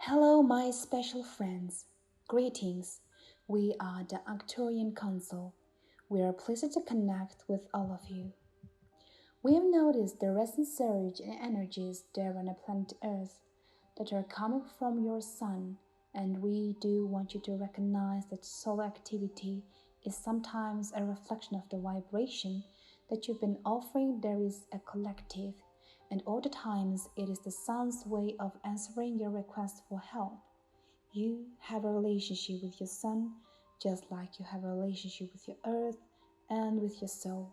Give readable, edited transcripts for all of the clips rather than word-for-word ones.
Hello, my special friends. Greetings. We are the 𝐓𝐇𝐈𝐒 Council. We are pleased to connect with all of you. We have noticed the recent surge in energies there on the planet Earth that are coming from your sun, and we do want you to recognize that solar activity is sometimes a reflection of the vibration that you've been offering. There is a collective, and other times it is the sun's way of answering your request for help. You have a relationship with your sun, just like you have a relationship with your earth and with your soul.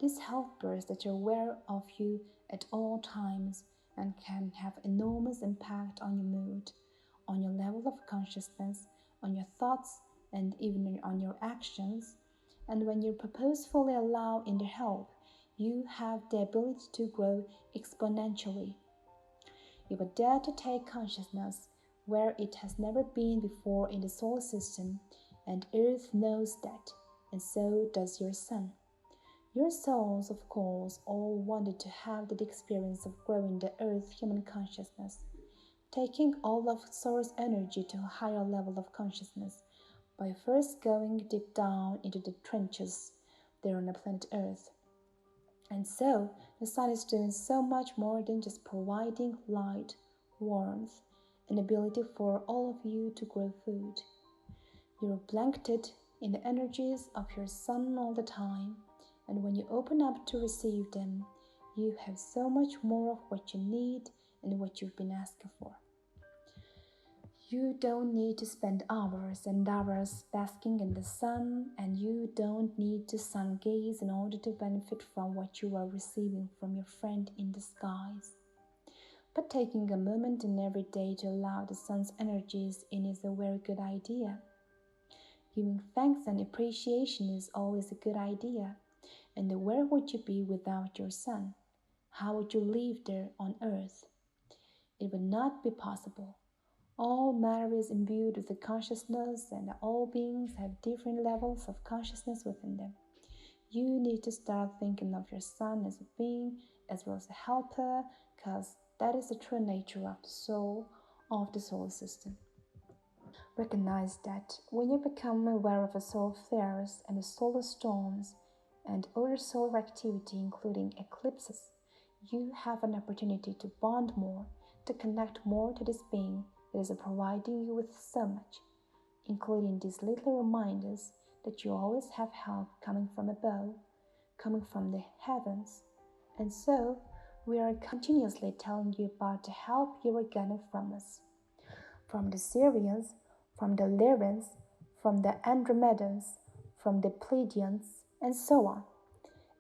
These helpers that are aware of you at all times and can have enormous impact on your mood, on your level of consciousness, on your thoughts, and even on your actions. And when you purposefully allow in their help, you have the ability to grow exponentially. You will dare to take consciousness where it has never been before in the solar system, and Earth knows that, and so does your sun. Your souls, of course, all wanted to have that experience of growing the Earth human consciousness, taking all of source energy to a higher level of consciousness by first going deep down into the trenches there on the planet Earth. And so, the sun is doing so much more than just providing light, warmth, and ability for all of you to grow food. You're blanketed in the energies of your sun all the time, and when you open up to receive them, you have so much more of what you need and what you've been asking for. You don't need to spend hours and hours basking in the sun, and you don't need to sun gaze in order to benefit from what you are receiving from your friend in the skies. But taking a moment in every day to allow the sun's energies in is a very good idea. Giving thanks and appreciation is always a good idea. And where would you be without your sun? How would you live there on earth? It would not be possible. All matter is imbued with the consciousness, and all beings have different levels of consciousness within them. You need to start thinking of your sun as a being, as well as a helper, because that is the true nature of the soul of the solar system. Recognize that when you become aware of the solar flares and the solar storms and other solar activity, including eclipses, you have an opportunity to bond more, to connect more to this being that is providing you with so much, including these little reminders that you always have help coming from above, coming from the heavens. And so, we are continuously telling you about the help you are getting from us, from the Sirians, from the Lyrians, from the Andromedans, from the Pleiadians, and so on.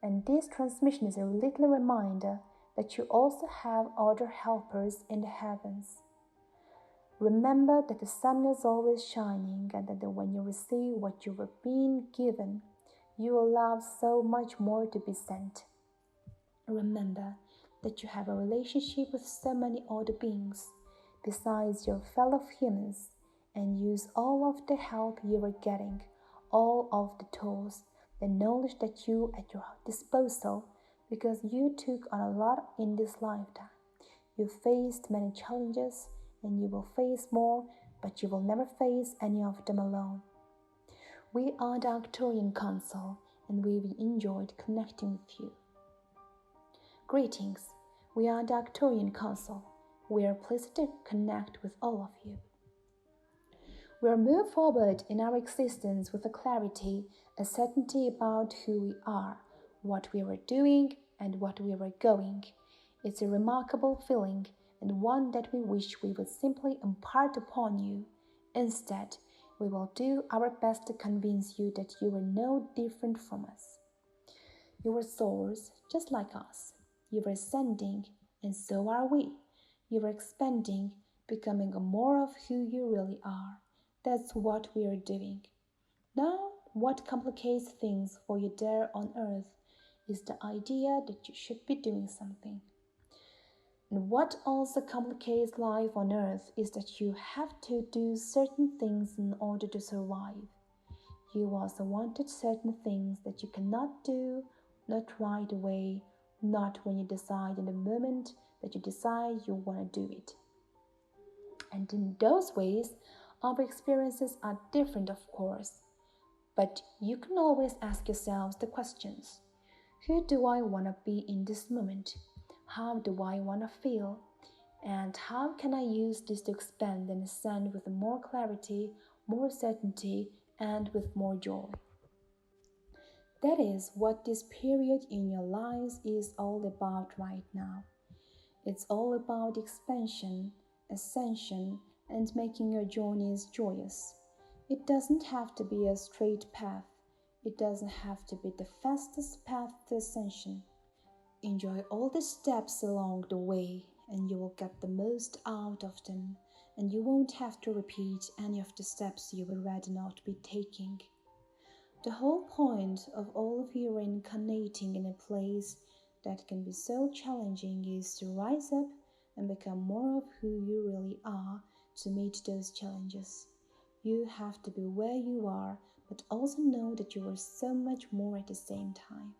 And this transmission is a little reminder that you also have other helpers in the heavens. Remember that the sun is always shining, and that when you receive what you were being given, you allow so much more to be sent. Remember that you have a relationship with so many other beings besides your fellow humans, and use all of the help you are getting, all of the tools, the knowledge that you at your disposal, because you took on a lot in this lifetime. You faced many challenges, and you will face more, but you will never face any of them alone. We are the 𝐓𝐇𝐈𝐒 Council, and we've enjoyed connecting with you. Greetings. We are the 𝐓𝐇𝐈𝐒 Council. We are pleased to connect with all of you. We are moving forward in our existence with a clarity, a certainty about who we are, what we were doing, and what we were going. It's a remarkable feeling, and one that we wish we would simply impart upon you. Instead, we will do our best to convince you that you are no different from us. You are souls just like us. You are ascending, and so are we. You are expanding, becoming more of who you really are. That's what we are doing. Now, what complicates things for you there on earth is the idea that you should be doing something. And what also complicates life on earth is that you have to do certain things in order to survive. You also wanted certain things that you cannot do, not right away, not when you decide in the moment that you decide you want to do it. And in those ways, our experiences are different, of course. But you can always ask yourselves the questions. Who do I want to be in this moment? How do I want to feel? And how can I use this to expand and ascend with more clarity, more certainty, and with more joy? That is what this period in your lives is all about right now. It's all about expansion, ascension, and making your journeys joyous. It doesn't have to be a straight path. It doesn't have to be the fastest path to ascension. Enjoy all the steps along the way, and you will get the most out of them, and you won't have to repeat any of the steps you would rather not be taking. The whole point of all of you reincarnating in a place that can be so challenging is to rise up and become more of who you really are to meet those challenges. You have to be where you are, but also know that you are so much more at the same time.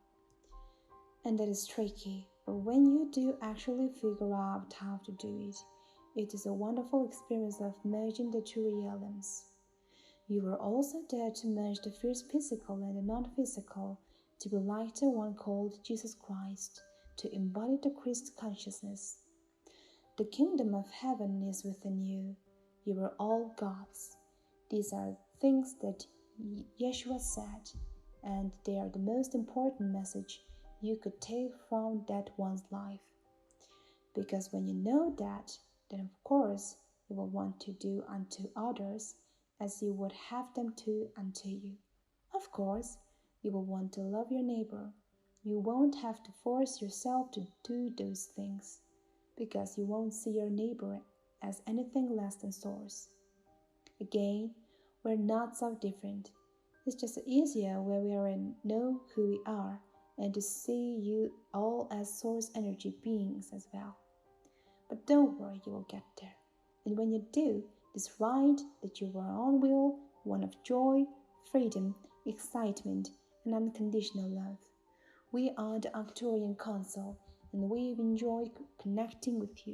And that is tricky, but when you do actually figure out how to do it, it is a wonderful experience of merging the two realms. You are also there to merge the first physical and the non-physical, to be like the one called Jesus Christ, to embody the Christ consciousness. The kingdom of heaven is within you. You are all gods. These are things that Yeshua said, and they are the most important message you could take from that one's life. Because when you know that, then of course you will want to do unto others as you would have them do unto you. Of course, you will want to love your neighbor. You won't have to force yourself to do those things, because you won't see your neighbor as anything less than source. Again, we're not so different. It's just easier where we are and know who we are, and to see you all as source energy beings as well. But don't worry, you will get there. And when you do, this ride that you are on will, one of joy, freedom, excitement, and unconditional love. We are the Arcturian Council, and we've enjoyed connecting with you.